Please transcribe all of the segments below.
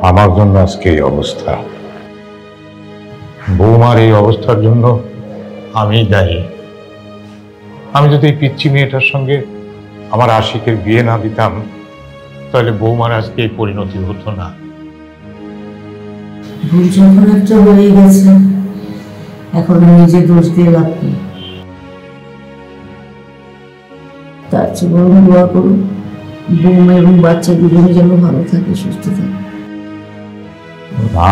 আমার জন্য আজকে এই অবস্থা। বৌমার এই অবস্থার জন্য আমি দায়ী। আমি যদি এই পিচ্চি মেয়েটার সঙ্গে আমার আশিকের বিয়ে না দিতাম, তাহলে বৌমার আজকে এই পরিণতি হতো না। ভুল যখন একটা হয়ে গেছে, এখন নিজে দোষ দিয়ে লাভ নেই। তার চেয়ে বরং দোয়া করুন বৌমা এবং বাচ্চা দুজনে যেন ভালো থাকে, সুস্থ থাকে।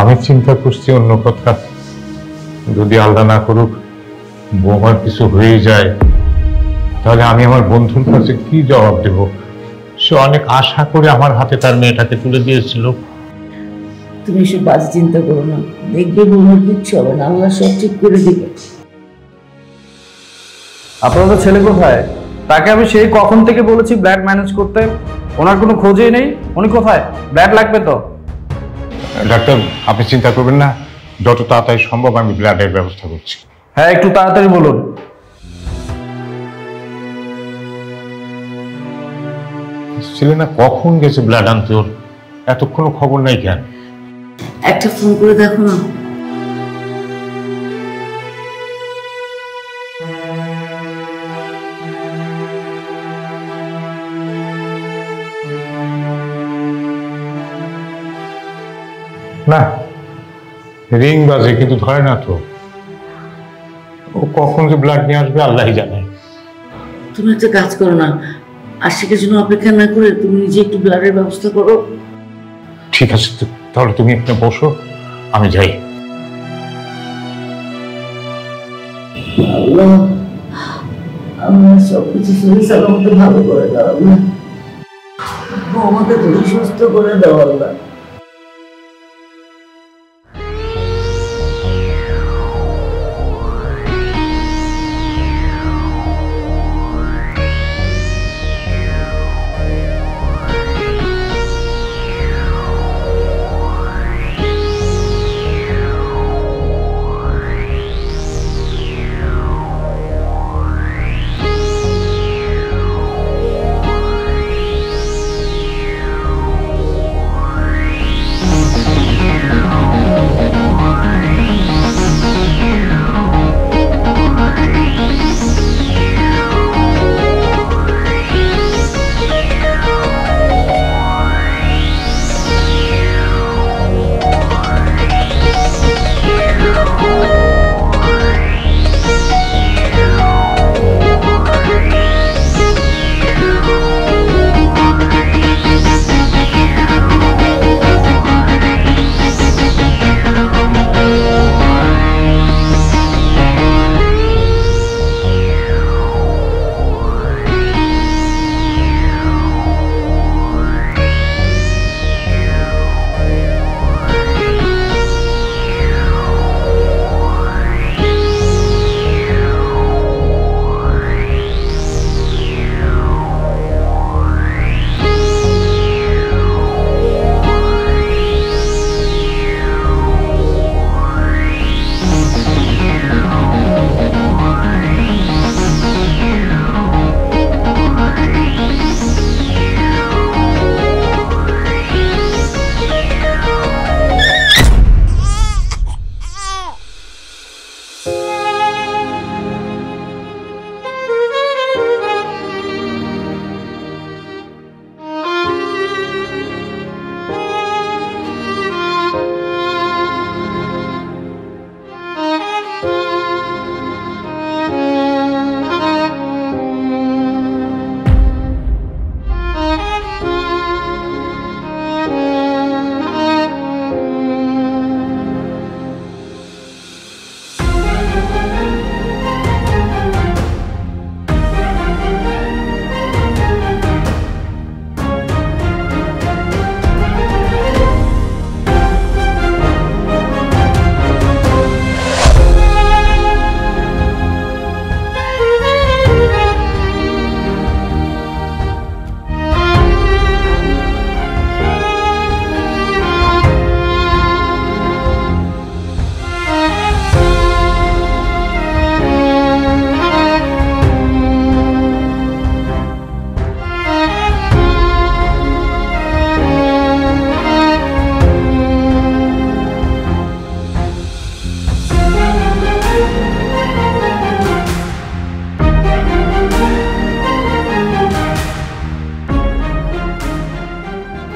আমি চিন্তা করছি অন্য কথা। যদি আল্লাহ না করুক বৌমার কিছু হয়ে যায়, তাহলে আমি আমার বন্ধুর কাছে কি জবাব দেব? সে অনেক আশা করে আমার হাতে তার মেয়েটাকে তুলে দিয়েছিল। তুমি এসব বাজে চিন্তা করো না, দেখবে বৌমার কিচ্ছু হবে না, আল্লাহ সব ঠিক করে দিবে। আপনাদের ছেলে কোথায়? তাকে আমি সেই কখন থেকে বলেছি ব্লাড ম্যানেজ করতে, ওনার কোনো খোঁজই নেই। উনি কোথায়? ব্লাড লাগবে তো। ডাক্তার, আপনি চিন্তা করবেন না, যত তাড়াতাড়ি সম্ভব আমি ব্লাডের ব্যবস্থা করছি। হ্যাঁ, একটু তাড়াতাড়ি বলুন। ছেলে না কখন গেছে ব্লাড আনতে? ওর এতক্ষণ খবর নাই কেন? একটা ফোন করে দেখো না। না, রিং বাজে কিন্তু ধরে না তো। ও কখন যে ব্লাড নিয়ে আসবে আল্লাহই জানে। তুমি একটা কাজ করো না, আশিকের জন্য অপেক্ষা না করে তুমি নিজে একটু ব্লাডের ব্যবস্থা করো। ঠিক আছে, তাহলে তুমি এখানে বসো, আমি যাই। আল্লাহ আমার সবকিছু শরীর সালামতে ভালো করে দাও আল্লাহ, আমাকে তুমি সুস্থ করে দাও আল্লাহ।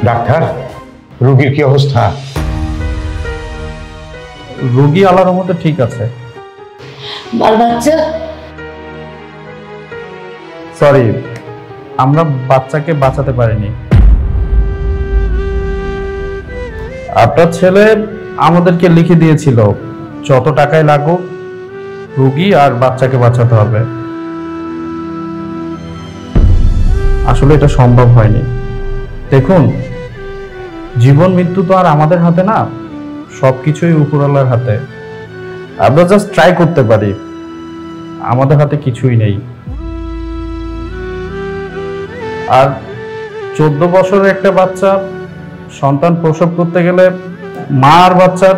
ডাক্তার, রোগীর কি অবস্থা? রোগী আল্লাহর রহমতে ঠিক আছে। বাল বাচ্চা? সরি, আমরা বাচ্চাকে বাঁচাতে পারিনি। আপনার ছেলে আমাদেরকে লিখে দিয়েছিল যত টাকাই লাগুক রোগী আর বাচ্চাকে বাঁচাতে হবে। আসলে এটা সম্ভব হয়নি। দেখুন, জীবন মৃত্যু তো আর আমাদের হাতে না, সবকিছুই উপরওয়ালার হাতে। আমরা জাস্ট ট্রাই করতে পারি, আমাদের হাতে কিছুই নেই। আর 14 বছরের একটা বাচ্চা সন্তান প্রসব করতে গেলে মা আর বাচ্চা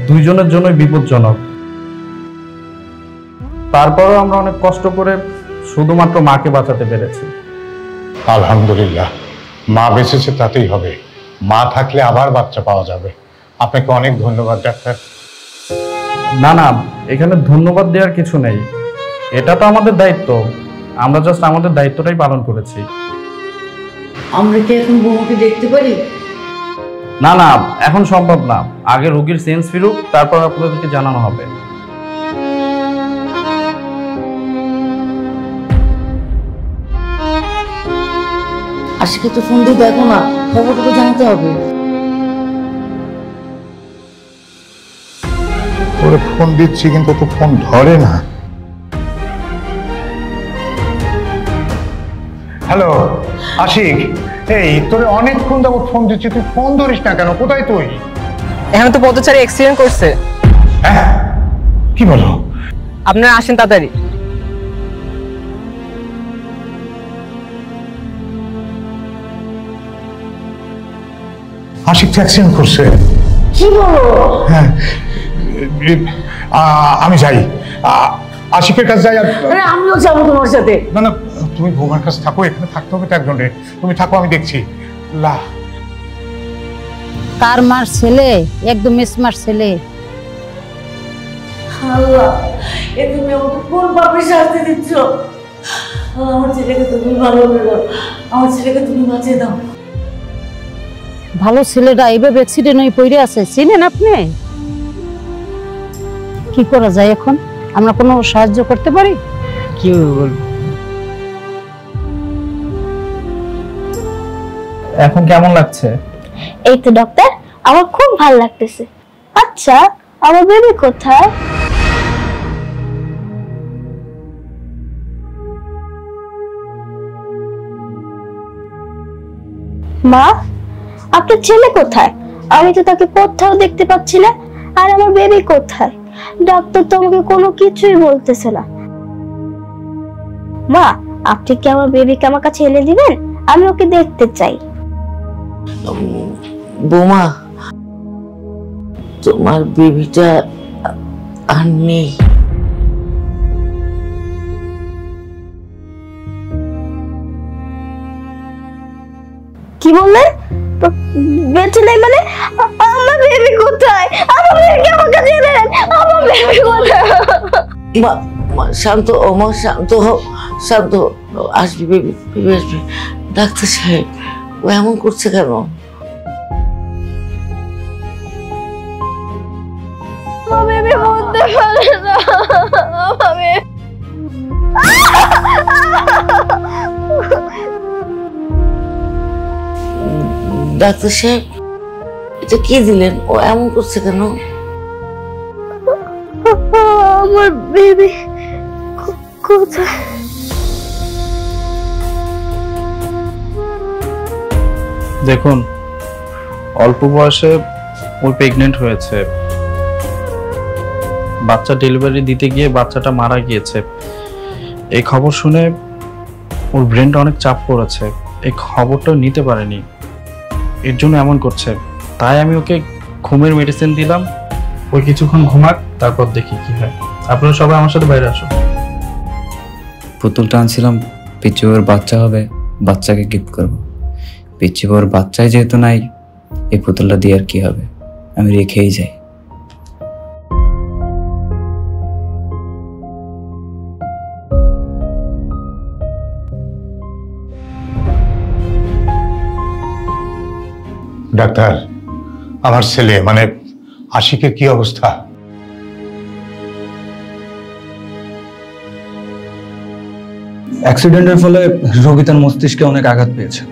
দুইজনের জন্যই বিপজ্জনক। তারপরেও আমরা অনেক কষ্ট করে শুধুমাত্র মাকে বাঁচাতে পেরেছি। আলহামদুলিল্লাহ, মা বেঁচেছে তাতেই হবে। মা থাকলে আবার বাচ্চা পাওয়া যাবে। আপনাকে অনেক ধন্যবাদ ডাক্তার। না না, এখানে ধন্যবাদ দেওয়ার কিছু নেই। এটা তো আমাদের দায়িত্ব, আমরা জাস্ট আমাদের দায়িত্বটাই পালন করেছি। আমরা কি এখন বৌমাকে দেখতে পারি? না না, এখন সম্ভব না। আগে রোগীর সেন্স ফিরুক, তারপর আপনাদেরকে জানানো হবে। আজকে তো ফোন দিয়ে দেখো না, খবরটা তো জানতে হবে। ওরে ফোন দিচ্ছি কিন্তু তো ফোন ধরে না। হ্যালো আশিক, এই তোরে অনেকক্ষণ যাবত ফোন দিচ্ছি, তুই ফোন ধরিস না কেন? কোথায় তুই? এখানে তো পথচারী অ্যাক্সিডেন্ট করছে। হ্যাঁ, কি বলো? আপনারা আসেন তাড়াতাড়ি। আশিক তো অ্যাক্সিডেন্ট করছে। কি বলো? হ্যাঁ, আমি যাই, আশিকের কাছে যাই। আর আরে আমিও যাবো তোমার সাথে। না না, তুমি বৌমার কাছে থাকো, এখানে থাকতে হবে তো একজনে। তুমি থাকো, আমি দেখছি। লা কার মার ছেলে, একদম স্মার্ট ছেলে। আল্লাহ, এ তুমি আমাকে কোন পাপে শাস্তি দিচ্ছ? আল্লাহ, আমার ছেলেকে তুমি ভালো করে দাও, আমার ছেলেকে তুমি বাঁচিয়ে দাও। ভালো ছেলেটা এইভাবে অ্যাক্সিডেন্ট হয়ে পড়ে আছে, চিনেন আপনি? কি করা যায় এখন? আমরা কোনো সাহায্য করতে পারি? কি বলবো? এখন কেমন লাগছে? এই তো ডক্টর, আমার খুব ভালো লাগতেছে। আচ্ছা, আমার বেবি কোথায়? মা, আপনার ছেলে কোথায়? আমি তো তাকে কোথাও দেখতে পাচ্ছি না। আর আমার বেবি কোথায়? ডাক্তার তো আমাকে কোনো কিছুই বলতেছে না। মা, আপনি কি আমার বেবিকে আমার কাছে এনে দিবেন? আমি ওকে দেখতে চাই। বৌমা, তোমার বেবিটা আর নেই। কি বললেন? বেঁচে নাই মানে? আমার বেবি কোথায়? আমার বেবিকে আমার কাছে এনে দেন। আমার বেবি কোথায়? মা, মা শান্ত ও, মা শান্ত হও, শান্ত হও। আসবি বেবি, বেবি আসবি। ডাক্তার সাহেব, ও এমন করছে কেন? আমার বেবি বলতে পারে না। আমার বেবি ডাক্তার সাহেব, এটা কি দিলেন? ও এমন করছে কেন? আমার বেবি কোথায়? দেখুন, অল্প বয়সে ও প্রেগনেন্ট হয়েছে। বাচ্চা ডেলিভারি দিতে গিয়ে বাচ্চাটা মারা গিয়েছে। এই খবর শুনে ওর ব্রেনটা অনেক চাপ পড়েছে। এই খবরটা নিতে পারেনি, এর জন্য এমন করছে। তাই আমি ওকে ঘুমের মেডিসিন দিলাম। ওই কিছুক্ষণ ঘুমাক, তারপর দেখি কি হয়। আপনারা সবাই আমার সাথে বাইরে আসুন। পুতুলটা আনছিলাম, পিচ্চি বউর বাচ্চা হবে, বাচ্চাকে গিফট করব। পিচ্চি বউর বাচ্চাই যেহেতু নাই, এই পুতুলটা দিয়ে আর কি হবে, আমি রেখেই যাই। ডাক্তার, আমার ছেলে মানে আশিকের কি অবস্থা? অ্যাক্সিডেন্টের ফলে রোগী তার মস্তিষ্কে অনেক আঘাত পেয়েছে।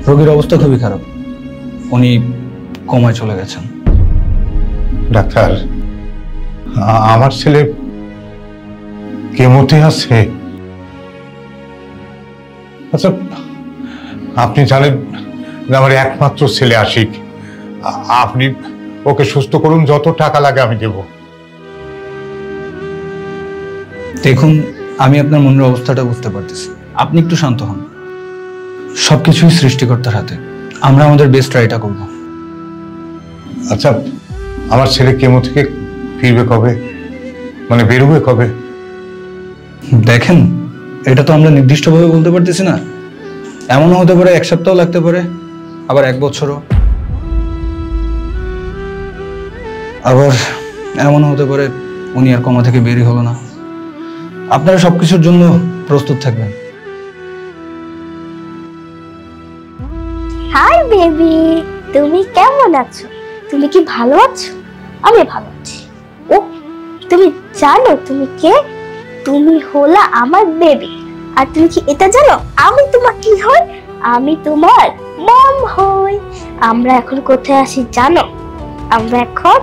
রোগীর অবস্থা খুবই খারাপ, উনি কোমায় চলে গেছেন। ডাক্তার, আমার ছেলে কেমোতে আছে। আচ্ছা, আপনি জানেন যে আমার একমাত্র ছেলে আশিক, আপনি ওকে সুস্থ করুন, যত টাকা লাগে আমি দেব। দেখুন, আমি আপনার মনের অবস্থাটা বুঝতে পারতেছি, আপনি একটু শান্ত হন। সবকিছুই সৃষ্টিকর্তার হাতে, আমরা আমাদের বেস্ট ট্রাইটা করব। আচ্ছা, আমার ছেলে কেমো থেকে ফিরবে কবে, মানে বেরোবে কবে? দেখেন, এটা তো আমরা নির্দিষ্টভাবে বলতে পারতেছি না। এমনও হতে পারে 1 সপ্তাহ লাগতে পারে, আবার 1 বছরও, আবার এমনও হতে পারে উনি আর কোমা থেকে বেরই হলো না। আপনারা সবকিছুর জন্য প্রস্তুত থাকবেন। হাই বেবি, তুমি কেমন আছো? তুমি কি ভালো আছো? আমি ভালো আছি। ও, তুমি জানো তুমি কে? তুমি হলা আমার বেবি। আর তুমি কি এটা জানো আমি তোমার কি হই? আমি তোমার মম হই। আমরা এখন কোথায় আসি জানো? আমরা এখন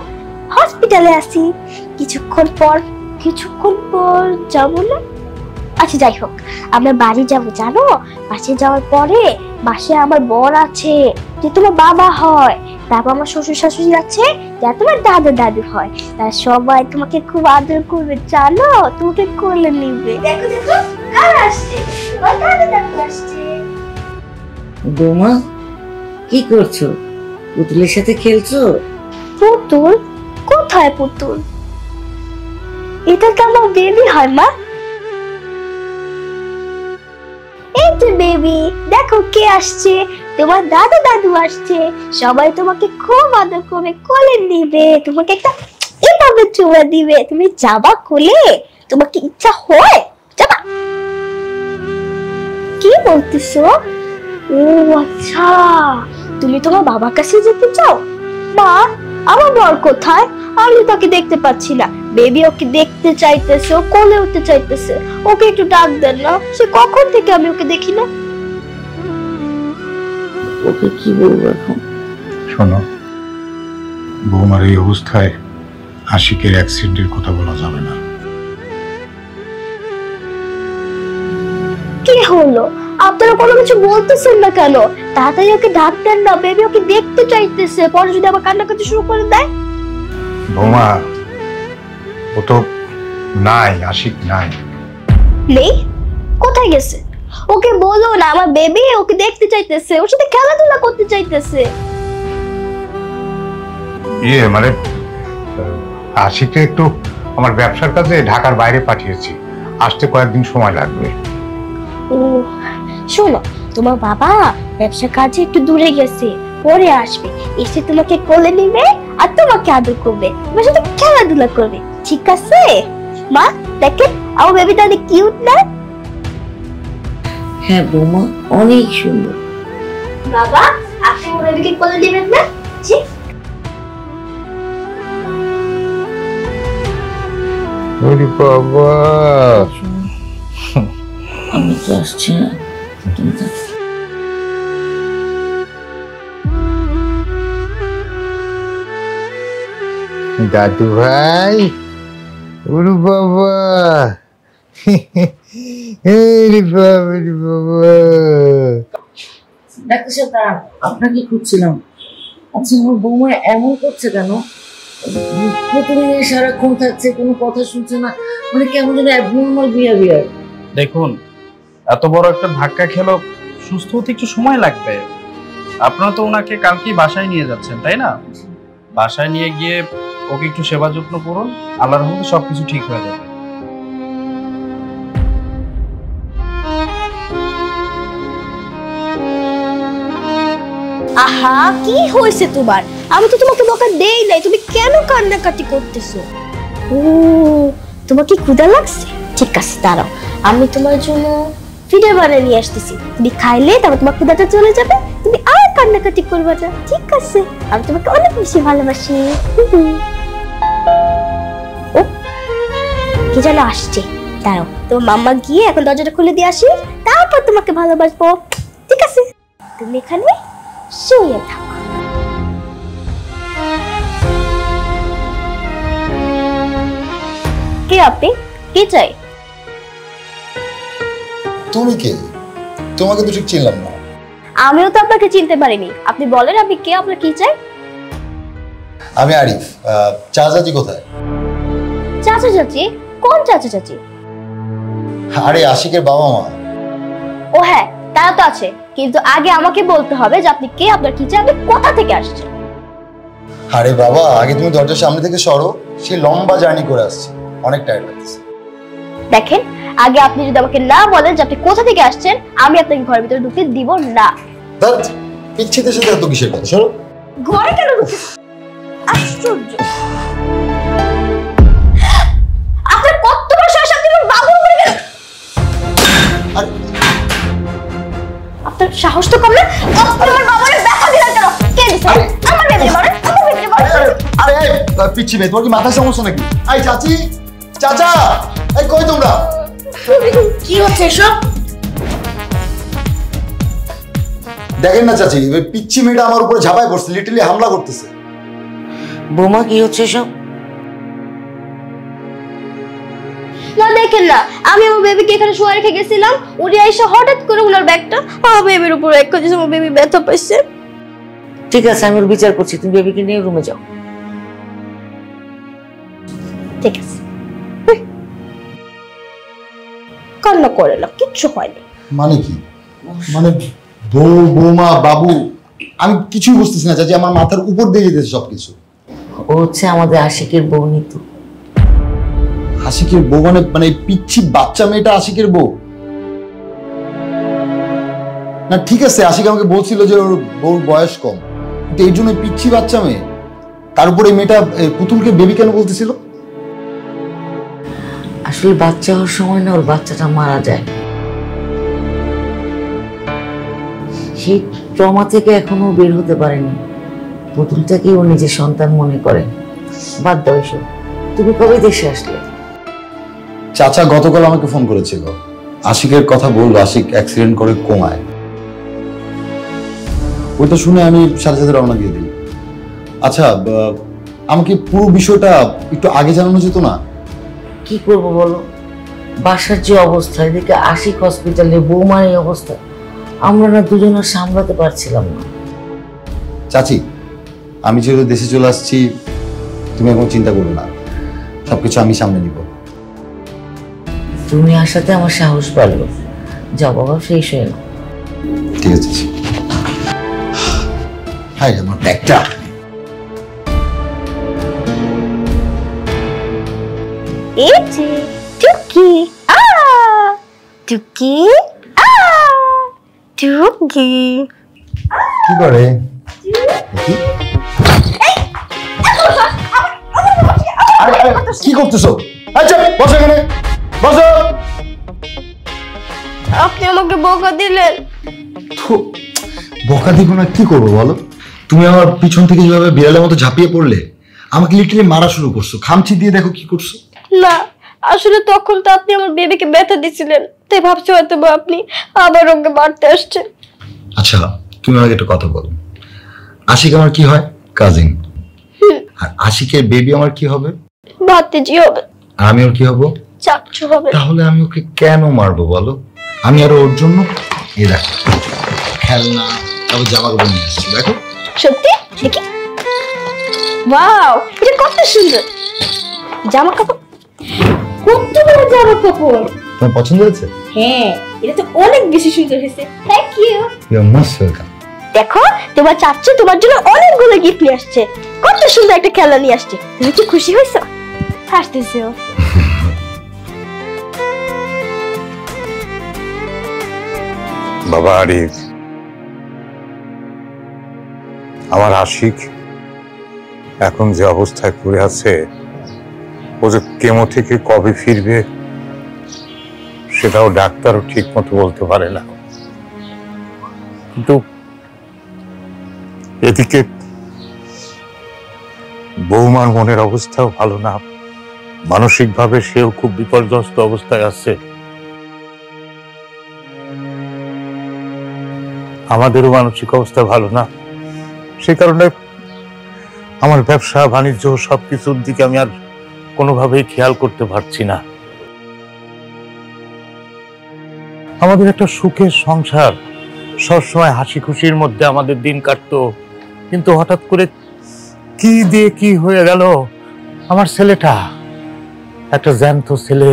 হসপিটালে আসি। কিছুক্ষণ পর যাবো না? আচ্ছা, যাই হোক, আমরা বাড়ি যাবো জানো। বাসে যাওয়ার পরে বাসে আমার বর আছে, যে তোমার বাবা হয়। তারপর আমার শ্বশুর শাশুড়ি আছে, যা তোমার দাদা দাদু হয়। তারা সবাই তোমাকে খুব আদর করবে জানো, তোমাকে কোলে নিবে। দেখো দেখো, কার আসছে? তোমার দাদা দাদু আসছে। বৌমা, কি করছো? পুতুলের সাথে খেলছো? পুতুল? কোথায় পুতুল? এটা তো আমার বেবি হয় মা। এই যে বেবি, দেখো কে আসছে। তোমার দাদা দাদু আসছে। সবাই তোমাকে খুব আদর করে কোলে নিবে, তোমাকে একটা এভাবে চুমা দিবে। তুমি যাবা কোলে? তোমার কি ইচ্ছা হয়? যাবা? কি বলতেছো? ও আচ্ছা, তুমি তোমার বাবার কাছে যেতে চাও? মা, আমার বর কোথায়? আমি তাকে দেখতে পাচ্ছি না। বেবি ওকে দেখতে চাইতেছে, ও কোলে উঠতে চাইতেছে। ওকে একটু ডাক দেন না, সে কখন থেকে আমি ওকে দেখি না। ওকে কি বলবো এখন? শোনো, বৌমার এই অবস্থায় আশিকের অ্যাক্সিডেন্টের কথা বলা যাবে না। কি হলো? আপনারা কোনো কিছু বলতেছেন না কেন? তাড়াতাড়ি ওকে ডাক দেন না, বেবি ওকে দেখতে চাইতেছে। পরে যদি আবার কান্নাকাটি শুরু করে দেয়? বৌমা, ও তো নাই, আশিক নাই। নেই? কোথায় গেছে? ওকে বলো না, আমার বেবি ওকে দেখতে চাইতেছে, ওর সাথে খেলাধুলা করতে চাইতেছে। মানে আশিককে একটু আমার ব্যবসার কাজে ঢাকার বাইরে পাঠিয়েছি, আসতে কয়েকদিন সময় লাগবে। ও শোনো, তোমার বাবা ব্যবসা কাজে একটু দূরে গেছে, পরে আসবে। এসে তোমাকে কোলে নিবে আর তোমাকে আদর করবে, তোমার সাথে খেলাধুলা করবে, ঠিক আছে? মা দেখেন, আমার বেবিটা অনেক কিউট না? হ্যাঁ বৌমা, অনেক সুন্দর। বাবা, আপনি আমার বেবিকে কোলে দিবেন না? জি। ওরে বাবা, আমি তো আসছি না, তুমি থাকো। দাদু ভাই, ওরে বাবা, রে বাবা, রে বাবা। ডাক্তার সাহেব দাঁড়ান, আপনাকে খুঁজছিলাম। আচ্ছা, আমার বৌমা এমন করছে কেন? প্রথমে সারাক্ষণ থাকছে, কোনো কথা শুনছে না, মানে কেমন যেন অ্যাবনর্মাল বিহেভিয়ার। দেখুন, এত বড় একটা ধাক্কা খেলো, সুস্থ হতে একটু সময় লাগবে। আপনারা তো ওনাকে কালকেই বাসায় নিয়ে যাচ্ছেন, তাই না? বাসায় নিয়ে গিয়ে ওকে একটু সেবা যত্ন করুন, আল্লাহর রহমতে সবকিছু ঠিক হয়ে যাবে। আহা, কি হয়েছে তোমার? আমি তো তোমাকে বকা দেই নাই, তুমি কেন কান্নাকাটি করতেছো? ও, তোমার কি ক্ষুধা লাগছে? ঠিক আছে, দাঁড়াও, আমি তোমার জন্য ফিডার বানিয়ে নিয়ে আসতেছি। তুমি খাইলে তারপর তোমার ক্ষুধাটা চলে যাবে, তুমি আর কান্নাকাটি করবে না, ঠিক আছে? আমি তোমাকে অনেক বেশি ভালোবাসি। ও কি যেন আসছে, দাঁড়াও, তো মাম্মা গিয়ে এখন দরজাটা খুলে দিয়ে আসি, তারপর তোমাকে ভালোবাসবো, ঠিক আছে? তুমি এখানে শুয়ে থাকো। কে আপনি? কি চাই? তুমি কে? তোমাকে তো ঠিক চিনলাম না। আমিও তো আপনাকে চিনতে পারিনি। আপনি বলেন আপনি কে, আপনার কি চাই? আমি আরিফ। চাচি কোথায়? চাচা চাচি? কোন চাচা চাচি? আরে আশিকের বাবা মা। ও হ্যাঁ, তারা তো আছে, কিন্তু আগে আমাকে বলতে হবে যে আপনি কে, আপনার কি চাই, আপনি কোথা থেকে আসছেন। আরে বাবা, আগে তুমি দরজার সামনে থেকে সরো, সে লম্বা জার্নি করে আসছে, অনেক টায়ার্ড লাগছে। দেখেন, আগে আপনি যদি আমাকে না বলেন যে আপনি কোথা থেকে আসছেন, আমি আপনাকে ঘরের ভিতরে ঢুকতে দিব না। দাঁত পিচ্ছিদের সাথে এত কিসের কথা? সরো। ঘরে কেন ঢুকতে? আশ্চর্য, আপনার কত বড় সাহস, আপনি আমার বাবুর উপরে গেলেন। আপনার সাহস তো কম না, আপনি আমার বাবারে ব্যথা দিলেন কেন? কে দিছে? আমার বেবি মারে, আমার বেবি মারে। আরে পিচ্ছি মেয়ে, তোমার কি মাথায় সমস্যা নাকি? আই চাচি, চাচা, এই কই তোমরা? কি হচ্ছে এসব? দেখেন না চাচি, ওই পিচ্ছি মেয়েটা আমার উপরে ঝাঁপায় পড়ছে, লিটারলি হামলা করতেছে। বৌমা কি হচ্ছে এসব? না দেখেন না, আমি আমার বেবিকে এখানে শুয়ে রেখে গেছিলাম, উনি এসে হঠাৎ করে ওনার ব্যাগটা আমার বেবির উপর রেখে দিয়েছে, আমার বেবি ব্যথা পাইছে। ঠিক আছে, আমি ওর বিচার করছি, তুমি বেবিকে নিয়ে রুমে যাও। ঠিক আছে, কান্না করে না, কিচ্ছু হয়নি। মানে কি? মানে বউ, বৌমা, বাবু, আমি কিছুই বুঝতেছি না চাচি, আমার মাথার উপর দিয়ে যেতেছে সবকিছু। ও হচ্ছে আমাদের আশিকের বউ নিতু। আশিকের বউ? মানে পিচ্ছি বাচ্চা মেয়েটা আশিকের বউ? না ঠিক আছে, আশিক আমাকে বলছিল যে ওর বউর বয়স কম, কিন্তু এই জন্য পিচ্ছি বাচ্চা মেয়ে। তার উপরে মেয়েটা পুতুলকে বেবি কেন বলতেছিল? আসলে বাচ্চা হওয়ার সময় না ওর বাচ্চাটা মারা যায়, সেই ট্রমা থেকে এখনো বের হতে পারেনি। পুতুলটাকে ও নিজের সন্তান মনে করে। বাদ দাও এসব। তুমি কবে দেশে আসলে? চাচা গতকাল আমাকে ফোন করেছিল, আশিকের কথা বললো, আশিক অ্যাক্সিডেন্ট করে কোমায়। ওইটা শুনে আমি সাথে সাথে রওনা দিয়ে দিই। আচ্ছা, আমাকে পুরো বিষয়টা একটু আগে জানানো যেত না? কি করবো বলো, বাসার যে অবস্থা, এদিকে আশিক হসপিটালে, বৌমার এই অবস্থা, আমরা না দুজনে সামলাতে পারছিলাম না। চাচি, আমি যেহেতু দেশে চলে আসছি, তুমি এখন চিন্তা করবে না, সবকিছু আমি সামনে নিব। তুমি আসাতে আমার সাহস বাড়লো। যাও বাবা, ফ্রেশ হয়ে নাও। ঠিক আছে। হাই আমার ব্যাগটা। এই যে টুকি, টুকি, টুকি কি করে? কি করতেছো? আচ্ছা বসো এখানে, বসো। আপনি আমাকে বকা দিলেন। বকা দিব না, কি করবো বলো? তুমি আমার পিছন থেকে যেভাবে বিড়ালের মতো ঝাঁপিয়ে পড়লে, আমাকে লিটারালি মারা শুরু করছো। খামচি দিয়ে দেখো কি করছো। না, আসলে তখন তো আপনি আমার বেবিকে ব্যথা দিছিলেন, তাই ভাবছি হয়তো বা আপনি আবার ওকে মারতে আসছেন। আচ্ছা তুমি আমাকে একটা কথা বলো, আশিক আমার কি হয়? কাজিন। আর আশিকের বেবি আমার কি হবে? ভাতিজি হবে। আর আমি ওর কি হব? চাচ্চু হবে। তাহলে আমি ওকে কেন মারবো বলো? আমি আর ওর জন্য এই দেখো খেলনা, তারপর জামা কাপড় নিয়ে আসছি, দেখো। সত্যি? দেখি। ওয়াও, এটা কত সুন্দর জামা কাপড়, কত বড় জামা কাপড়। তোমার পছন্দ হয়েছে? হ্যাঁ, এটা তো অনেক বেশি সুন্দর হয়েছে। Thank you. You are most welcome. দেখো, তোমার চাচ্চু তোমার জন্য অনেকগুলো গিফট নিয়ে আসছে, কত সুন্দর একটা খেলনা নিয়ে আসছে। তুমি কি খুশি হয়েছো? হাসতেছো? বাবা আরিফ, আমার আশিক এখন যে অবস্থায় পড়ে আছে, ও যে কেমো থেকে কবে ফিরবে সেটাও ডাক্তারও ঠিক মতো বলতে পারে না। কিন্তু এদিকে বৌমার মনের অবস্থাও ভালো না, মানসিকভাবে সেও খুব বিপর্যস্ত অবস্থায় আছে। আমাদেরও মানসিক অবস্থা ভালো না, সে কারণে আমার ব্যবসা বাণিজ্য সবকিছুর দিকে আমি আর কোনোভাবেই খেয়াল করতে পারছি না। আমাদের একটা সুখের সংসার, সবসময় হাসি খুশির মধ্যে আমাদের দিন কাটতো, কিন্তু হঠাৎ করে কি দিয়ে কি হয়ে গেল। আমার ছেলেটা, একটা জ্যান্ত ছেলে,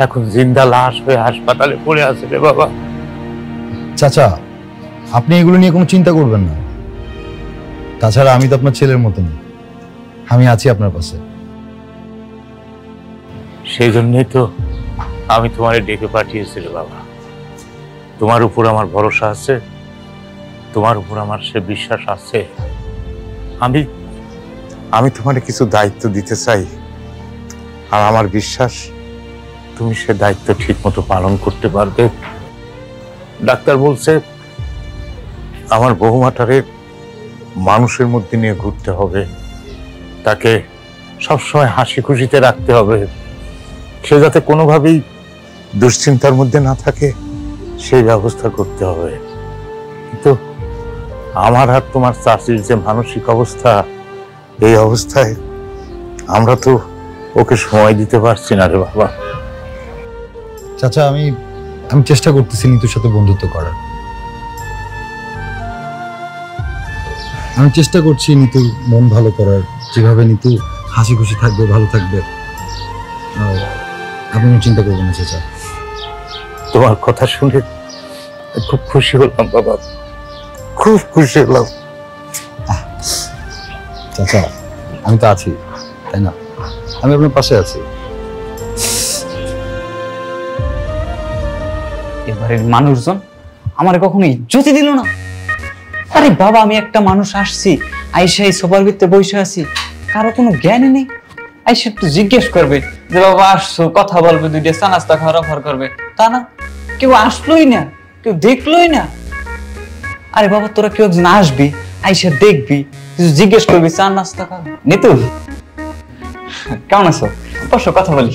এখন জিন্দা লাশ হয়ে হাসপাতালে পড়ে আছে রে বাবা। চাচা, আপনি এগুলো নিয়ে কোনো চিন্তা করবেন না। তাছাড়া আমি তো আপনার ছেলের মতো না, আমি আছি আপনার পাশে। সেই জন্যই তো আমি তোমারে ডেকে পাঠিয়েছি রে বাবা। তোমার উপর আমার ভরসা আছে, তোমার উপর আমার সে বিশ্বাস আছে। আমি তোমারে কিছু দায়িত্ব দিতে চাই, আর আমার বিশ্বাস তুমি সে দায়িত্ব ঠিক মতো পালন করতে পারবে। ডাক্তার বলছে আমার বৌমাটারে মানুষের মধ্যে নিয়ে ঘুরতে হবে, তাকে সবসময় হাসি খুশিতে রাখতে হবে, সে যাতে কোনোভাবেই দুশ্চিন্তার মধ্যে না থাকে সেই ব্যবস্থা করতে হবে। কিন্তু আমার আর তোমার চাচির যে মানসিক অবস্থা, এই অবস্থায় আমরা তো ওকে সময় দিতে পারছি না রে বাবা। চাচা, আমি চেষ্টা করতেছি নিতুর সাথে বন্ধুত্ব করার। আমি চেষ্টা করছি নিতুর মন ভালো করার, যেভাবে নিতু হাসি খুশি থাকবে, ভালো থাকবে। আপনি চিন্তা করবেন না চাচা। তোমার কথা শুনে খুব খুশি হলাম বাবা, খুব খুশি হলাম। চাচা, আমি তো আছি, তাই না? আমি আপনার পাশে আছি। এবারের মানুষজন আমারে কখনো ইজ্জতই দিল না। আরে বাবা, আমি একটা মানুষ আসছি, আইসা এই সোফার ভিতরে বসে আছি, কারো কোনো জ্ঞানই নেই। আইসা একটু জিজ্ঞেস করবে যে বাবা আসছো, কথা বলবে, দুইটা চা নাস্তা খাওয়ার অফার করবে, তা না, কেউ আসলোই না, কেউ দেখলোই না। আরে বাবা, তোরা কেউ একজন আসবি, আইসা দেখবি, কিছু জিজ্ঞেস করবি, চা নাস্তা খাও। নিতু, কেমন আছো? বসো, কথা বলি।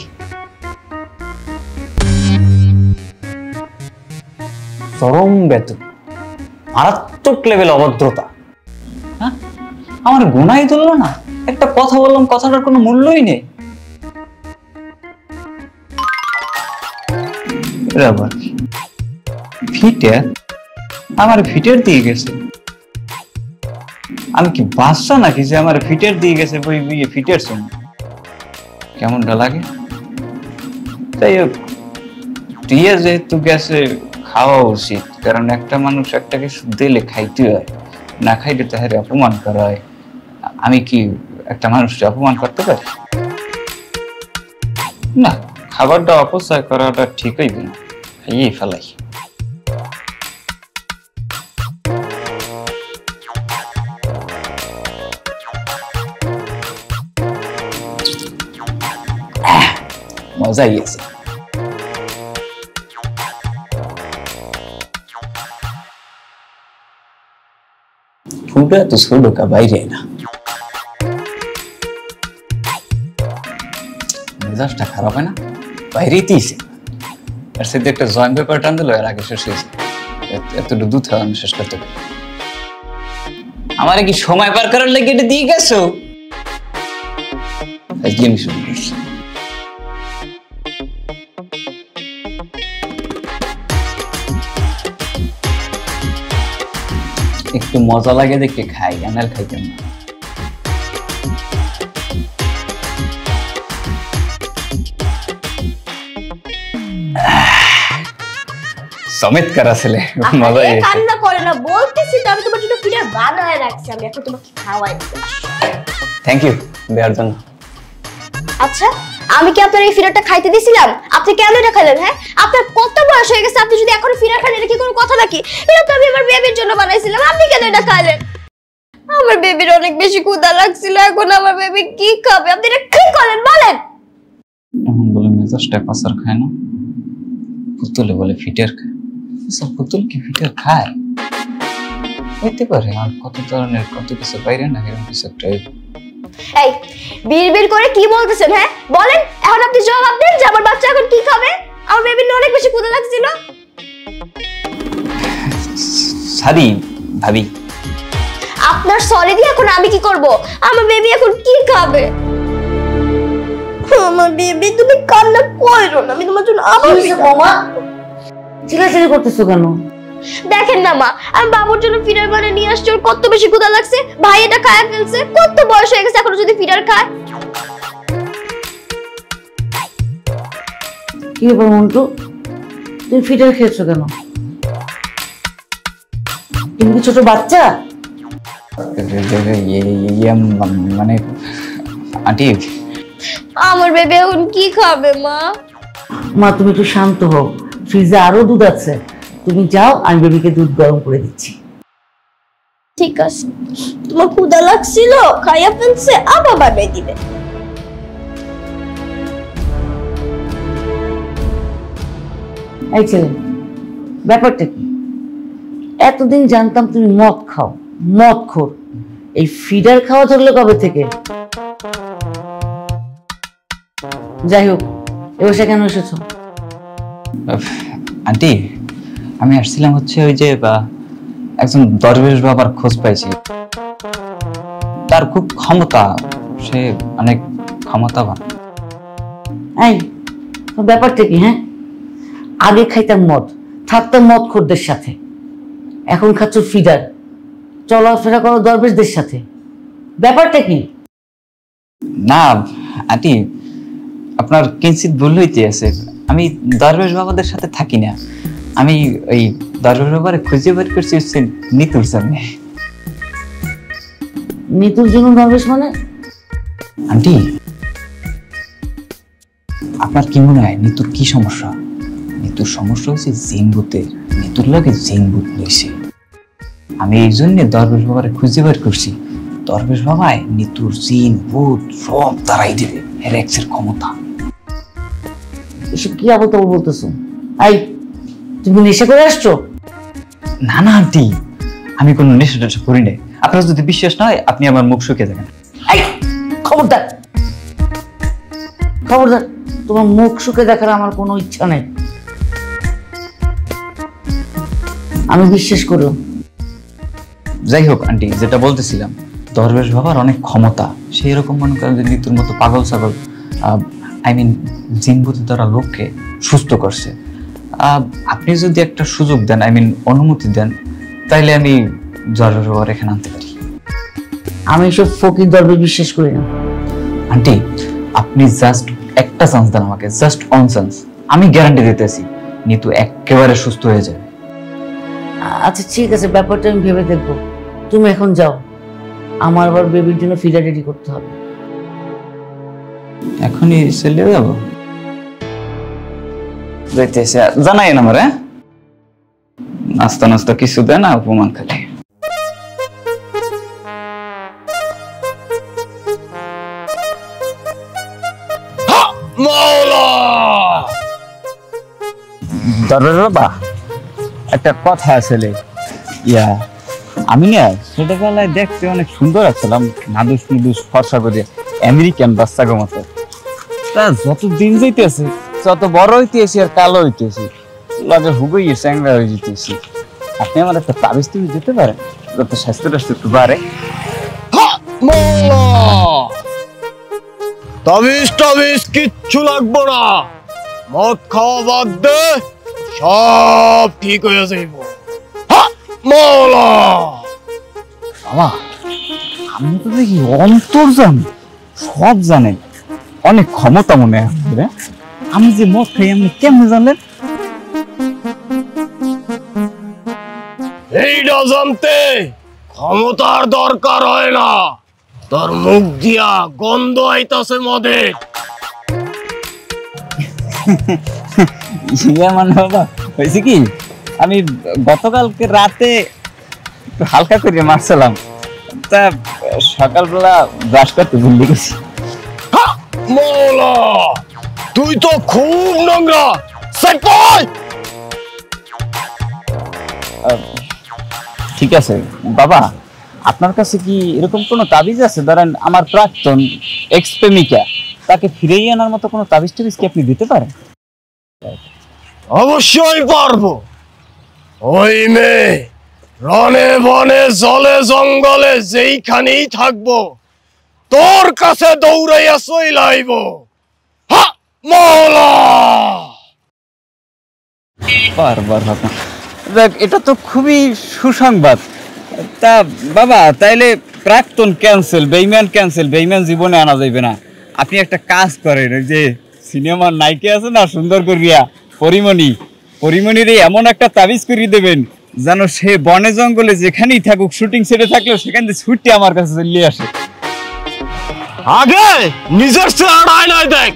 চরম বেতন, মারাত্মক লেভেল অভদ্রতা। হ্যাঁ, আমার গুনাই ধরলো না, একটা কথা বললাম, কথাটার কোনো মূল্যই নেই। ফিটার আমার ফিটার দিয়ে গেছে। আমি কি বাচ্চা নাকি যে আমার ফিটার দিয়ে গেছে? বই বিয়ে ফিটার শুনে কেমনটা লাগে? তাই হোক, দিয়ে যেহেতু গেছে, খাওয়া উচিত, কারণ একটা মানুষ একটাকে দিলে খাইতে হয়, না খাইলে তাহার অপমান করা হয়। আমি কি একটা মানুষকে অপমান করতে পারি? না, খাবারটা অপচয় করাটা ঠিকই না, খাইয়েই ফেলাই। মজাই আছে। ফুটা তো ছোট কা বাইরে না, মেজাজটা খারাপ হয় না, বাইরেই দিয়েছে। আর সেদিকে একটা জয়েন্ট পেপার টান দিল, এর আগে শেষ হয়েছে। এতটুকু দুধ খাওয়া আমি শেষ করতে পারি। আমার কি সময় পার করার লেগে এটা দিয়ে গেছো? আজকে আমি শুরু করছি। একটু মজা লাগে দেখে খাই, আনার খাইতাম না। চমৎকার আসলে, মজা এসেছে। কান্না করে না, বলতেছি তো আমি তোমার জন্য ফিডার বানায় রাখছি, আমি এখন তোমাকে খাওয়াই। থ্যাংক ইউ দেওয়ার জন্য। আচ্ছা, আমি কি আপনার এই ফিডারটা খাইতে দিছিলাম? আপনি কেন এটা খাইলেন? হ্যাঁ, আপনার কত বয়স হয়ে গেছে, আপনি যদি এখন ফিডার খান, এটা কি কোনো কথা নাকি? এটা তো আমি আমার বেবির জন্য বানাইছিলাম, আপনি কেন এটা খাইলেন? আমার বেবির অনেক বেশি ক্ষুধা লাগছিল, এখন আমার বেবি কি খাবে? আপনি এটা কি করলেন বলেন? এমন বলে মেজাজটা পাচার খায় না, পুতুলে বলে ফিটার খায়। সব পুতুল কি ফিটার খায়? হইতে পারে, আর কত ধরনের কত কিছু বাইরে না এরকম কিছু একটা। এই বিড়বিড় করে কি বলতেছেন? হ্যাঁ বলেন, এখন আপনি জবাব দেন যে আমার বাচ্চা এখন কি খাবে। আমার বেবির অনেক বেশি ক্ষুধা লাগছিল। সরি ভাবি। আপনার সরি দিয়ে এখন আমি কি করব? আমার বেবি এখন কি খাবে? আমার বেবি, তুমি কান্না করো না, আমি তোমার জন্য আবার বৌমা চিল্লাচিল্লি করতেছো কেন? দেখেন না মা, আমি বাবুর জন্য ফিডার বানিয়ে নিয়ে আসছি, ওর কত বেশি ক্ষুধা লাগছে, ভাই এটা খায় ফেলছে, কত বয়স হয়ে গেছে এখনো যদি ফিডার খায়। কি ব্যাপার মন্টু, তুমি ফিডার খেয়েছো কেন? তুমি কি ছোট বাচ্চা? মানে আন্টি, আমার বেবি এখন কি খাবে মা? মা তুমি একটু শান্ত হও, ফ্রিজে আরো দুধ আছে, তুমি যাও, আমি বেবিকে দুধ গরম করে দিচ্ছি। ঠিক আছে, তোমার ক্ষুধা লাগছিল, খাইয়া ফেলছে, আবার বাবাই দিবে। এই ছেলে, ব্যাপারটা কি? এতদিন জানতাম তুমি মদ খাও, মদ খোর, এই ফিডার খাওয়া ধরলে কবে থেকে? যাই হোক, এ বসে কেন এসেছো? আন্টি আমি আসছিলাম হচ্ছে ওই যে একজন দরবেশ বাবার খোঁজ পাইছি, তার খুব ক্ষমতা, সে অনেক ক্ষমতাবান। এই ব্যাপারটা কি? হ্যাঁ, আগে খাইতাম মদ, থাকতাম মদ খোরদের সাথে, এখন খাচ্ছ ফিডার, চলাফেরা করো দরবেশদের সাথে, ব্যাপারটা কি? না আন্টি, আপনার কিঞ্চিত ভুল হইতে আছে, আমি দরবেশ বাবাদের সাথে থাকি না, আমি ওই দরবেশ বাবারে খুঁজে বের করছি হচ্ছে নিতুর জন্য। নিতুর জন্য দরবেশ মানে? আন্টি আপনার কি মনে হয় নিতুর কি সমস্যা? নিতুর সমস্যা হচ্ছে জিন ভূতের, নিতুর লাগে জিন ভূত লইছে। আমি এই জন্য দরবেশ বাবারে খুঁজে বের করছি, দরবেশ বাবায় নিতুর জিন ভূত সব তারাই দিবে, এর এক্সের ক্ষমতা। এসব কি আবল তাবল বলতেছো? এই তুমি নেশা করে আসছো? না না আন্টি, আমি কোনো নেশা টেশা করি নাই, আপনার যদি বিশ্বাস না হয় আপনি আমার মুখ শুকিয়ে দেখেন। এই খবরদার, খবরদার, তোমার মুখ শুকে দেখার আমার কোনো ইচ্ছা নেই, আমি বিশ্বাস করলাম। যাই হোক আন্টি, যেটা বলতেছিলাম, দরবেশ বাবার অনেক ক্ষমতা, সেই রকম মনে করেন যে নিতুর মতো পাগল ছাগল, আই মিন জিনভূতের দ্বারা লোককে সুস্থ করছে। আপনি যদি একটা সুযোগ দেন, আই মিন অনুমতি দেন, তাইলে আমি দরবেশ বাবার এখানে আনতে পারি। আমি সব ফকির দরবেশ বিশ্বাস করি না। আন্টি আপনি জাস্ট একটা চান্স দেন আমাকে, জাস্ট অন চান্স, আমি গ্যারান্টি দিতেছি নিতু একেবারে সুস্থ হয়ে যাবে। আচ্ছা ঠিক আছে, ব্যাপারটা আমি ভেবে দেখবো, তুমি এখন যাও, আমার আবার বেবির জন্য ফিডার রেডি করতে হবে। এখনই চলে যাব? যাইতেছে, জানাই আমার, হ্যাঁ নাস্তা নাস্তা কিছু দেন না, অপমান খালি। দরবেশ বাবা, একটা কথা আসলে ইয়া, আমি না ছোটবেলায় দেখতে অনেক সুন্দর আসলাম, নাদুস নুদুস ফর্সা করে আমেরিকান বাচ্চাগো মতো। তা যত দিন যাইতেছে, যত বড় হইতেছি আর কালো হইতেছি, লাগে হুগইয়ে চ্যাংরা হয়ে যেতেছি। আপনি আমার একটা তাবিজ তুমি দিতে পারেন যাতে স্বাস্থ্য টাস্থ্য একটু বাড়ে? তাবিজ টাবিজ কিচ্ছু লাগবো না, মদ খাওয়া বাদ দে, সব ঠিক হয়ে যাইব। মৌলা বাবা, আমি তো দেখি অন্তর্জামী, সব জানেন, অনেক ক্ষমতা মনে হয়। আমি যে মদ খাই আপনি কেমনে জানলেন? এইটা জানতে ক্ষমতার দরকার হয় না, তোর মুখ দিয়া গন্ধ আইতাছে মদের। ইয়ে মানে বাবা হয়েছে কি, আমি গতকালকে রাতে হালকা করে মারছিলাম, তা সকালবেলা ব্রাশ করতে ভুলে গেছি। মৌলা তুই তো খুব নোংরা, ঠিক আছে বাবা, আপনার কাছে কি এরকম কোনো তাবিজ আছে? ধরেন আমার প্রাক্তন এক্স প্রেমিকা, তাকে ফিরিয়ে আনার মতো কোনো তাবিজ টাবিজ কি আপনি দিতে পারেন? অবশ্যই পারবো। ওই মেয়ে রনে বনে জলে জঙ্গলে যেইখানেই থাকবো, তোর কাছে দৌড়াইয়া চইলাইব। হা মওলা! বারবার বাবা, দেখ এটা তো খুবই সুসংবাদ। তা বাবা, তাইলে প্রাক্তন ক্যান্সেল, বেইমান ক্যান্সেল, বেইমান জীবনে আনা যাইবে না। আপনি একটা কাজ করেন, ওই যে সিনেমার নায়িকা আছে না সুন্দর করিয়া পরিমণি, পরিমণির এমন একটা তাবিজ করিয়ে দেবেন যেন সে বনে জঙ্গলে যেখানেই থাকুক, শুটিং সেটে থাকলেও সেখান থেকে ছুটি আমার কাছে চলে আসে। আগে নিজের চেহারা আয়নায় দেখ,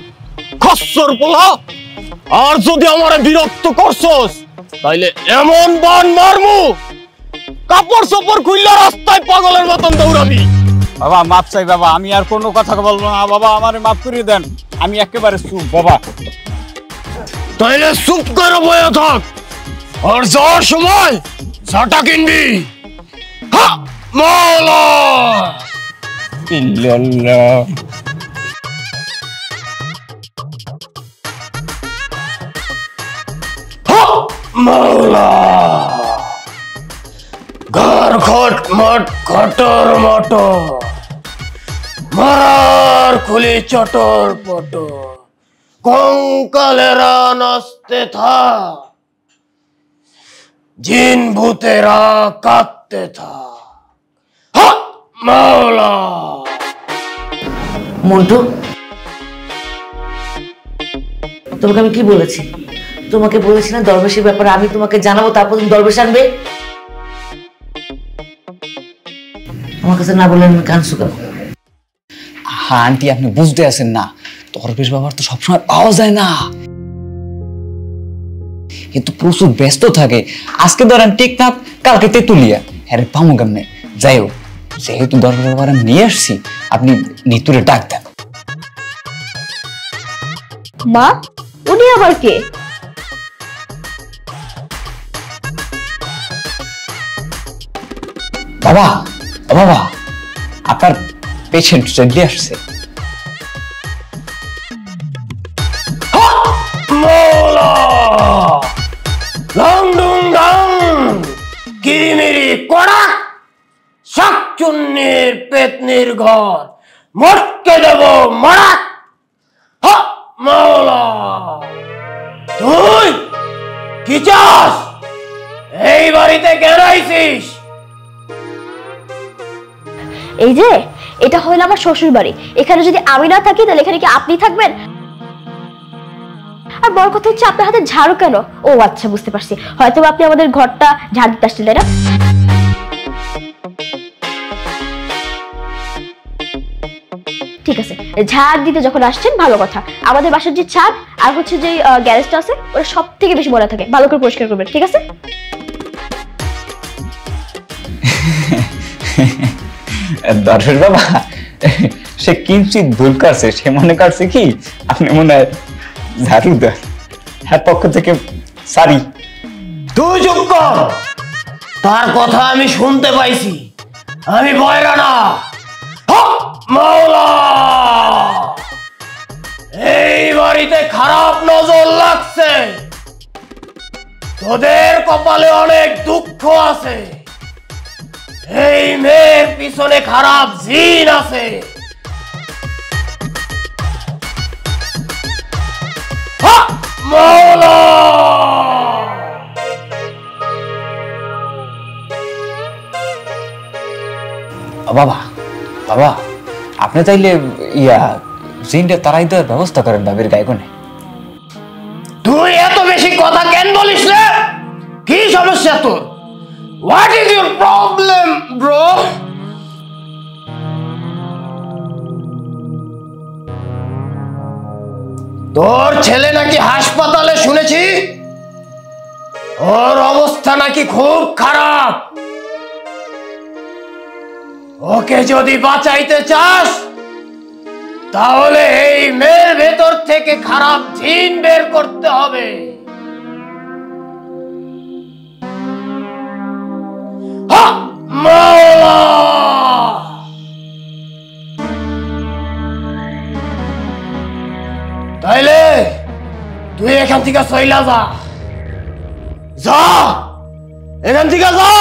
খচ্চর পোলা। আর যদি আমারে বিরক্ত করছস তাইলে এমন বান মারমু, কাপড় চোপড় খুললে রাস্তায় পাগলের মতন দৌড়াবি। বাবা মাপ চাই বাবা, আমি আর কোনো কথা বলবো না বাবা, আমারে মাফ করে দেন, আমি একেবারে চুপ বাবা। তাইলে চুপ করে বয়ে থাক, আর যাওয়ার সময় চাটা কিনবি। হা মওলা! ইল্লাল্লাহ। হা মওলা! ঘর খট মট খটর মটর, মারার খুলি চটর পটর, কঙ্কালেরা নাচতে থাক, জিন ভূতেরা কাঁদতে থাক। হা মওলা! মন্টু, তোমাকে আমি কি বলেছি? তোমাকে বলেছি না দরবেশের ব্যাপারে আমি তোমাকে জানাবো, তারপর তুমি দরবেশ আনবে। আমার কাছে না বললে আমি কান শুকাবো। হ্যাঁ আন্টি, আপনি বুঝতে আছেন না, দরবেশ বাবার তো সবসময় পাওয়া যায় না, কিন্তু প্রচুর ব্যস্ত থাকে। আজকে ধরেন টেকনাফ, কালকে তেতুলিয়া, হ্যাঁ পামু কেমনে? যাই হোক, যেহেতু দরবেশ বাবার আমি নিয়ে আসছি, আপনি নিতুরে ডাক দেন। মা, উনি আবার কে? বাবা, বাবা আপনার পেশেন্ট চলে আসছে। মওলা! লং ডুং ডং, কিরিমিরি কড়া, শাকচুন্নির পেতনির ঘর, মটকে দেব মরা। হা মওলা! তুই কি চাস? এই বাড়িতে কেন আইছিস? এই যে এটা হলো আমার শ্বশুর বাড়ি, এখানে যদি আমি না থাকি তাহলে এখানে কি আপনি থাকবেন? আর বড় কথা হচ্ছে আপনার হাতে ঝাড়ু কেন? ও আচ্ছা, বুঝতে পারছি, হয়তো আপনি আমাদের ঘরটা ঝাড় দিতে আসছেন, তাই না? ঠিক আছে, ঝাড় দিতে যখন আসছেন ভালো কথা, আমাদের বাসার যে ছাদ আর হচ্ছে যে গ্যারেজটা আছে ওটা সব থেকে বেশি ময়লা থাকে, ভালো করে পরিষ্কার করবেন, ঠিক আছে? দর্শক বাবা, সে কিঞ্চিত ভুল করছে, সে মনে করছে কি আপনি মনে হয় ঝাড়ু দেন, হ্যাঁ পক্ষ থেকে সরি। তুই চুপ কর, তার কথা আমি শুনতে পাইছি, আমি বয়রা না। হা মওলা! এই বাড়িতে খারাপ নজর লাগছে, তোদের কপালে অনেক দুঃখ আছে, এই মেয়ের পিছনে খারাপ জিন আছে। হা মওলা! বাবা, বাবা আপনি তাইলে জিনটা তারাই দেওয়ার ব্যবস্থা করেন বাবির গায়ে কোনে। তুই এত বেশি কথা কেন বলিস রে? কি সমস্যা তোর? What is your problem bro? তোর ছেলে নাকি হাসপাতালে, শুনেছি ওর অবস্থা নাকি খুব খারাপ। ওকে যদি বাঁচাইতে চাস তাহলে এই মেয়ের ভেতর থেকে খারাপ জিন বের করতে হবে। হা এখান থেকে সইলা যা, যা এখান থেকে যা।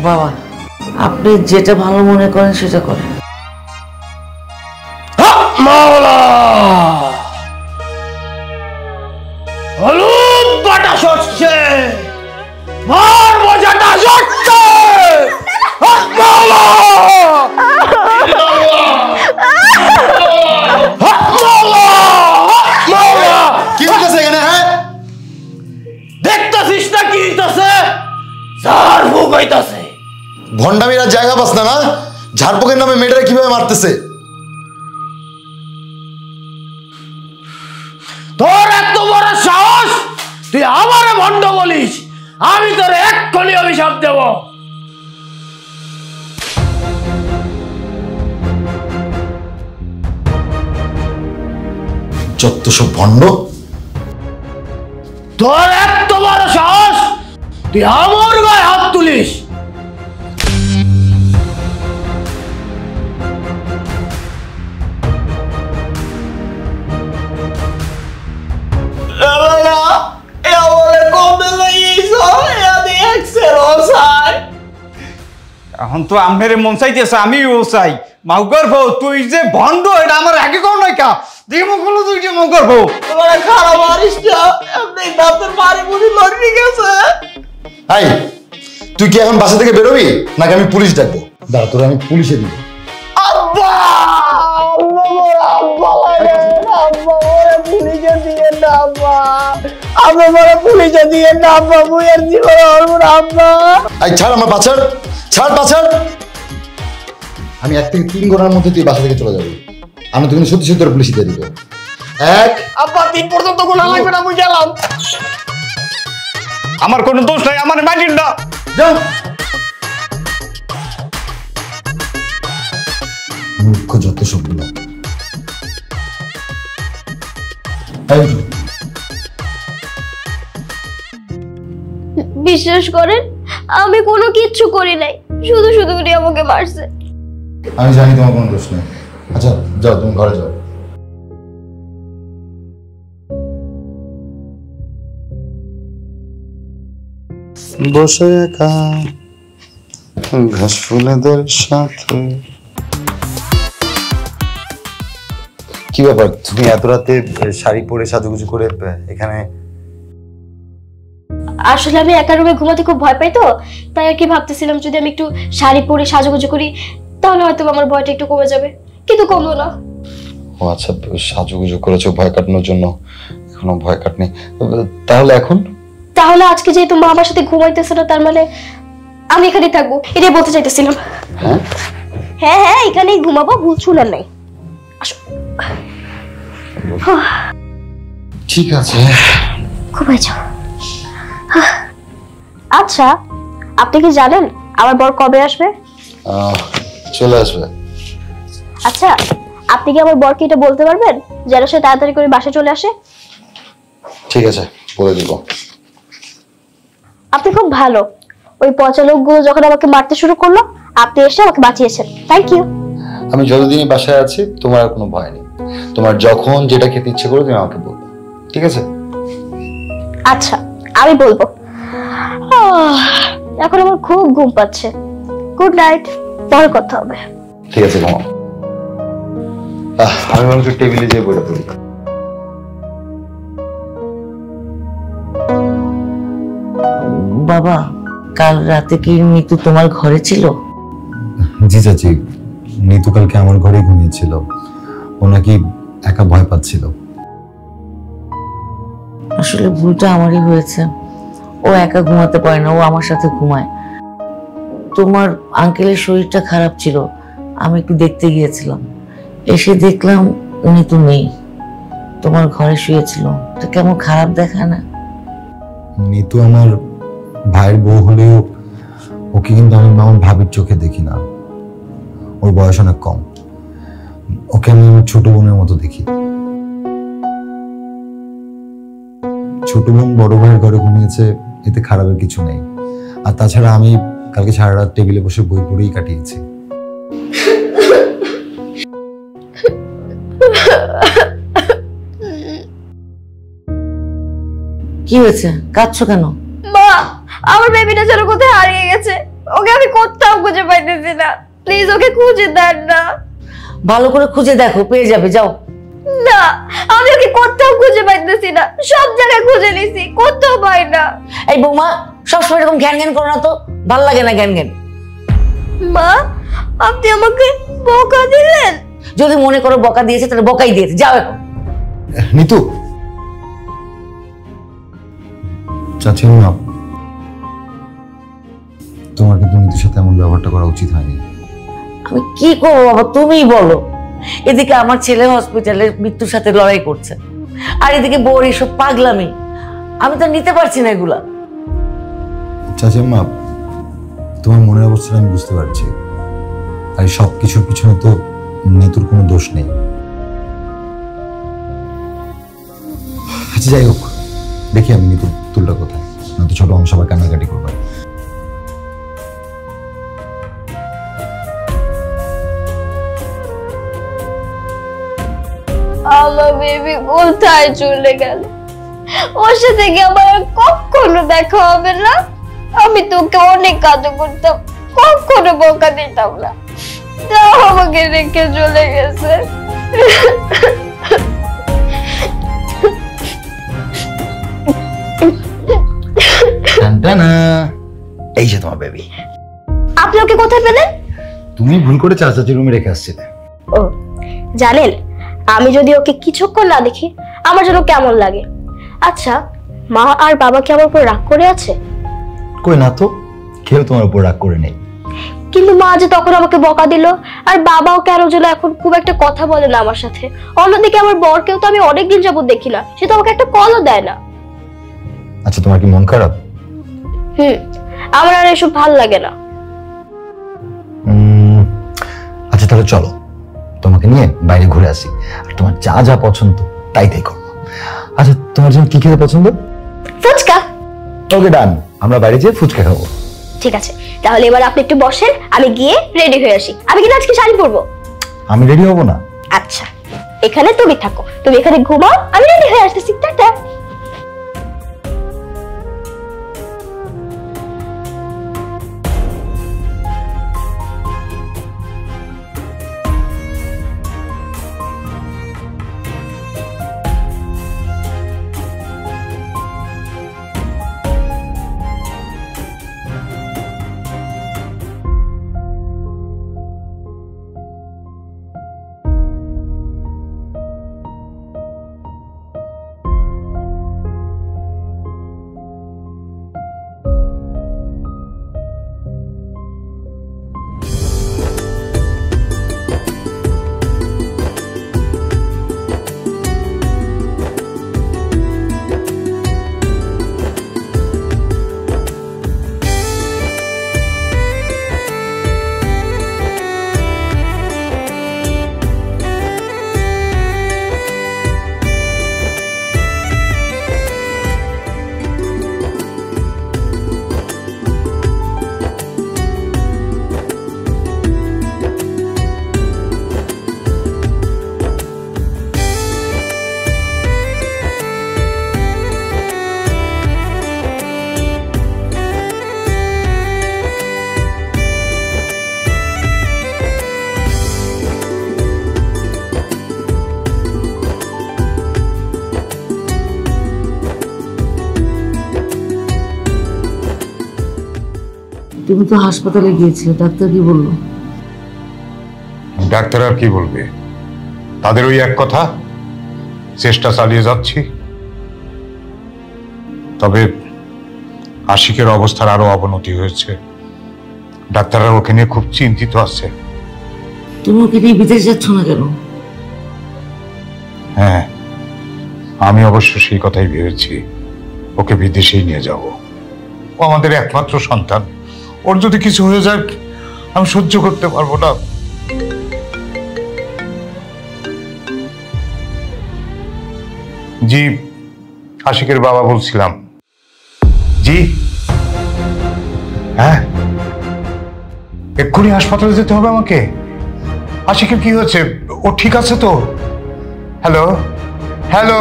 বাবা, আপনি যেটা ভালো মনে করেন সেটা করেন। মাওলা, হলুদ বাটা সরছে, মার মজাটা সরছে। মাওলা, কি হইতেছে এখানে? হ্যাঁ, দেখতেছিস না কি হইতাছে? ঝাড় ফুক হইতাছে। ভণ্ডামিরা জায়গা পাস না, না? ঝাড়পোকের নামে মেয়েটারা কিভাবে মারতেছে? তোর এত বড় সাহস, তুই আমারে ভণ্ড বলিস? আমি তোর এক্ষুনি অভিশাপ দেব। যত সব ভণ্ড! তোর এত বড় সাহস, তুই আমার গায়ে হাত তুলিস? এখন তো আমের মন চাইতেছে, আমিও চাই। মাউকার বউ, তুই যে ভণ্ড এটা আমার আগে কর নাই কা? দেখি মুখগুলো তুই যে মাউকার বউ। খারাপ মারিস না, এমনি দাঁতের বাড়ি বুঝি লড়ি গেছে। এই, তুই কি এখন বাসা থেকে বেরোবি নাকি আমি পুলিশ ডাকবো? দাঁড়া, তোর আমি পুলিশে দিব। আব্বা, আব্বা মোরা, আব্বা লাগে, আব্বা মোরা পুলিশে দিয়ে না, আব্বা আব্বা মোরা পুলিশে দিয়ে না, আব্বা বুয়ের জীবন হল আব্বা। এই ছাড় আমার বাছার, ছাড় বাছার। আমি 1 থেকে 3 ঘন্টার মধ্যে তুই বাসা থেকে চলে যাবি। আমি তোকে সত্যি সত্যি পুলিশে দিয়ে দিব। 1 আব্বা 3 পর্যন্ত গোনা লাগবে না, আমি গেলাম। আমার কোনো দোষ নাই, আমার মাইন্ড না। যা। মূর্খ যত সবগুলো। বিশ্বাস করেন, আমি কোনো কিচ্ছু করি নাই, শুধু শুধু উনি আমাকে মারছে। আমি জানি তোমার কোনো দোষ নেই। আচ্ছা যাও, তুমি ঘরে যাও। বসে একা ঘাস ফুলেদের সাথে। কি ব্যাপার, তুমি এত রাতে শাড়ি পরে সাজুগুজু করে এখানে? আসলে আমি একা রুমে ঘুমাতে খুব ভয় পাই, তো তাই আর কি ভাবতেছিলাম যদি আমি একটু শাড়ি পরে সাজুগুজু করি তাহলে হয়তো আমার ভয়টা একটু কমে যাবে, কিন্তু কমলো না। ও আচ্ছা, সাজুগুজু করেছো ভয় কাটানোর জন্য, এখনো ভয় কাটনি। তাহলে এখন? তাহলে আজকে যেহেতু মা আমার সাথে ঘুমাইতেছে না, তার মানে আমি এখানেই থাকবো, এটাই বলতে চাইতেছিলাম। হ্যাঁ হ্যাঁ হ্যাঁ, এখানেই ঘুমাবো, ভুল শুনেন নাই। আসো। ঠিক আছে, ঘুমাইছ। আচ্ছা, আপনি কি জানেন আমার বর কবে আসবে? চলে আসবে। আচ্ছা, আপনি কি আমার বরকে এটা বলতে পারবেন যেন সে তাড়াতাড়ি করে বাসায় চলে আসে? ঠিক আছে, বলে দিব। আপনি খুব ভালো। ওই পচা লোকগুলো যখন আমাকে মারতে শুরু করলো, আপনি এসে আমাকে বাঁচিয়েছেন। Thank you. আমি যতদিনই বাসায় আছি তোমার আর কোনো ভয় নেই। তোমার যখন যেটা খেতে ইচ্ছে করো তুমি আমাকে বলবে, ঠিক আছে? আচ্ছা, আমি বলবো। এখন আমার খুব ঘুম পাচ্ছে। গুড নাইট, পরে কথা হবে। ঠিক আছে, ঘুমাও। আমি বরং টেবিলে যেয়ে বইটা পড়ি। বাবা, কাল রাতে কি নিতু তোমার ঘরে ছিল? জি চাচি, নিতু কালকে আমার ঘরে ঘুমিয়েছিল। ও নাকি একা ভয় পাচ্ছিল। আসলে ভুলটা আমারই হয়েছে। ও একা ঘুমাতে পারে না, ও আমার সাথে ঘুমায়। তোমার আঙ্কেলের শরীরটা খারাপ ছিল, আমি একটু দেখতে গিয়েছিলাম। এসে দেখলাম উনি তো নেই, তোমার ঘরে শুয়েছিল। তো কেমন খারাপ দেখায় না? নিতু আমার ভাইয়ের বউ হলেও ওকে কিন্তু আমি আমার ভাবির চোখে দেখি না। ওর বয়স অনেক কম, ওকে আমি আমার ছোট বোনের মতো দেখি। ছোট বোন বড় ভাইয়ের ঘরে ঘুমিয়েছে, এতে খারাপের কিছু নেই। আর তাছাড়া আমি কালকে সারা রাত টেবিলে বসে বই পড়েই কাটিয়েছি। কি হয়েছে, কাঁদছো কেন? মা, আমার বেবিটা যেন কোথায় হারিয়ে গেছে, ওকে আমি কোথাও খুঁজে পাইতেছি না। প্লিজ ওকে খুঁজে দেন না। ভালো করে খুঁজে দেখো, পেয়ে যাবে, যাও। না, আমি ওকে কোথাও খুঁজে পাইতেছি না, সব জায়গায় খুঁজে নিছি, কোথাও পাই না। এই বৌমা, সবসময় এরকম ঘ্যান ঘ্যান করো না তো, ভাল লাগে না ঘ্যান ঘ্যান। মা, আপনি আমাকে বকা দিলেন? যদি মনে করো বকা দিয়েছে তাহলে বকাই দিয়েছে, যাও এখন। নিতু, চাচি না, তোমার কিন্তু নিতুর সাথে এমন ব্যবহারটা করা উচিত হয়নি। আমি কি করবো বাবা, তুমিই বলো। এদিকে আমার ছেলে হসপিটালে মৃত্যুর সাথে লড়াই করছে, আর এদিকে বউর এসব পাগলামি, আমি তো নিতে পারছি না এগুলা। চাচি মা, তোমার মনের অবস্থাটা আমি বুঝতে পারছি, আর সব কিছুর পিছনে তো নিতুর কোনো দোষ নেই। আচ্ছা যাই হোক, দেখি আমি নিতুর তুলটা কোথায়, নয়তো ছোট অংশ আবার কান্নাকাটি করবে। আমার বেবি কোথায় চলে গেল? ওর সাথে কি আমার কখনো দেখা হবে না? আমি তোকে অনেক কাজ করতাম, কখনো বকা দিতাম না, তাও আমাকে রেখে চলে গেছে। এই যে তোমার বেবি। আপনি ওকে কোথায় পেলেন? তুমি ভুল করে চাচাচির রুমে রেখে আসছিলে। ও জানেন, আমি যদি ওকে কিছুক্ষণ না দেখি আমার যেন কেমন লাগে। আচ্ছা, মা আর বাবা কি আমার উপর রাগ করে আছে? কই না তো, কেউ তোমার উপর রাগ করে নেই। কিন্তু মা যে তখন আমাকে বকা দিল, আর বাবাও কেন যেন এখন খুব একটা কথা বলে না আমার সাথে। অন্যদিকে আমার বরকেও তো আমি অনেকদিন যাবত দেখি না, সে তো আমাকে একটা কলও দেয় না। আচ্ছা, তোমার কি মন খারাপ? আমার আর এসব ভাল লাগে না। আচ্ছা তাহলে চলো, তোমাকে নিয়ে বাইরে ঘুরে আসি, আর তোমার যা যা পছন্দ তাই তাই করবো। আচ্ছা, তোমার জন্য কি খেতে পছন্দ? ফুচকা। ওকে ডান, আমরা বাইরে যেয়ে ফুচকা খাবো। ঠিক আছে, তাহলে এবার আপনি একটু বসেন, আমি গিয়ে রেডি হয়ে আসি। আমি কিন্তু আজকে শাড়ি পরবো। আমি রেডি হবো না? আচ্ছা, এখানে তুমি থাকো, তুমি এখানে ঘুমাও, আমি রেডি হয়ে আসতেছি। টাটা। তুমি তো হাসপাতালে গিয়েছিলে, ডাক্তার কি বললো? ডাক্তার আর কি বলবে, তাদের ওই এক কথা, চেষ্টা চালিয়ে যাচ্ছি। তবে আশিকের অবস্থার আরো অবনতি হয়েছে, ডাক্তাররা ওকে নিয়ে খুব চিন্তিত আছে। তুমি ওকে নিয়ে বিদেশ যাচ্ছ না কেন? হ্যাঁ, আমি অবশ্য সেই কথাই ভেবেছি, ওকে বিদেশেই নিয়ে যাব। ও আমাদের একমাত্র সন্তান, ওর যদি কিছু হয়ে যায় আমি সহ্য করতে পারবো না। জি, আশিকের বাবা বলছিলাম। জি হ্যাঁ, এক্ষুনি হাসপাতালে যেতে হবে আমাকে। আশিকের কি হয়েছে, ও ঠিক আছে তো? হ্যালো হ্যালো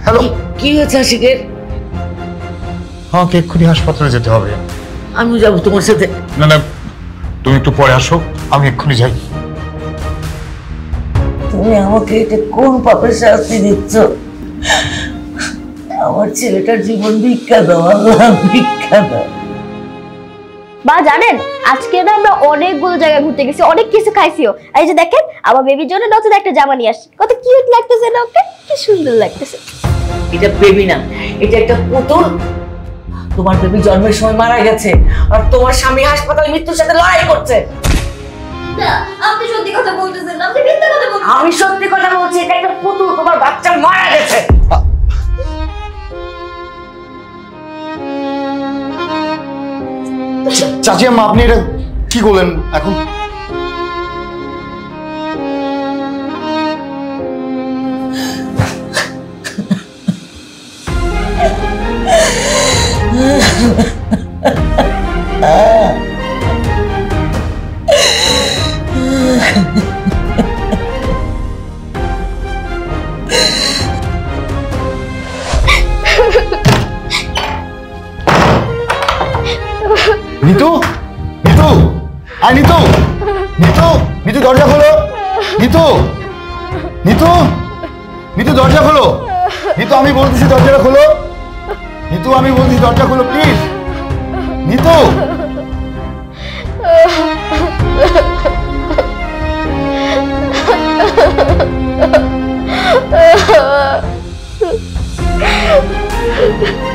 হ্যালো, কি হয়েছে আশিকের? আমাকে এক্ষুনি হাসপাতালে যেতে হবে। আমিও যাবো তোমার সাথে। না না, তুমি একটু পরে আসো, আমি এক্ষুনি যাই। তুমি আমাকে এটা কোন পাপের শাস্তি দিচ্ছ? আমার ছেলেটার জীবন ভিক্ষা দাও আল্লাহ, ভিক্ষা দাও। বা জানেন আজকে না আমরা অনেকগুলো জায়গায় ঘুরতে গেছি, অনেক কিছু খাইছিও। এই যে দেখেন আমার বেবির জন্য নতুন একটা জামা নিয়ে আসছি, কত কিউট লাগতেছে না ওকে, কি সুন্দর লাগতেছে। এটা বেবি না, এটা একটা পুতুল। তোমার বেবি জন্মের সময় মারা গেছে আর তোমার স্বামী হাসপাতালে মৃত্যুর সাথে লড়াই করছে। না আপনি সত্যি কথা বলতেছেন না, আপনি মিথ্যা কথা বলছেন। আমি সত্যি কথা বলছি, এটা একটা পুতুল, তোমার বাচ্চা মারা গেছে। চাচি আম্মা, আপনি এটা কি করলেন এখন? নিতু, নিতু, আয় নিতু, নিতু, নিতু দরজা খোলো, নিতু, নিতু, নিতু দরজা খোলো, নিতু আমি বলতেছি দরজাটা খোলো, নিতু আমি বলছি দরজা খোলো please, Nitu. Ha ha ha.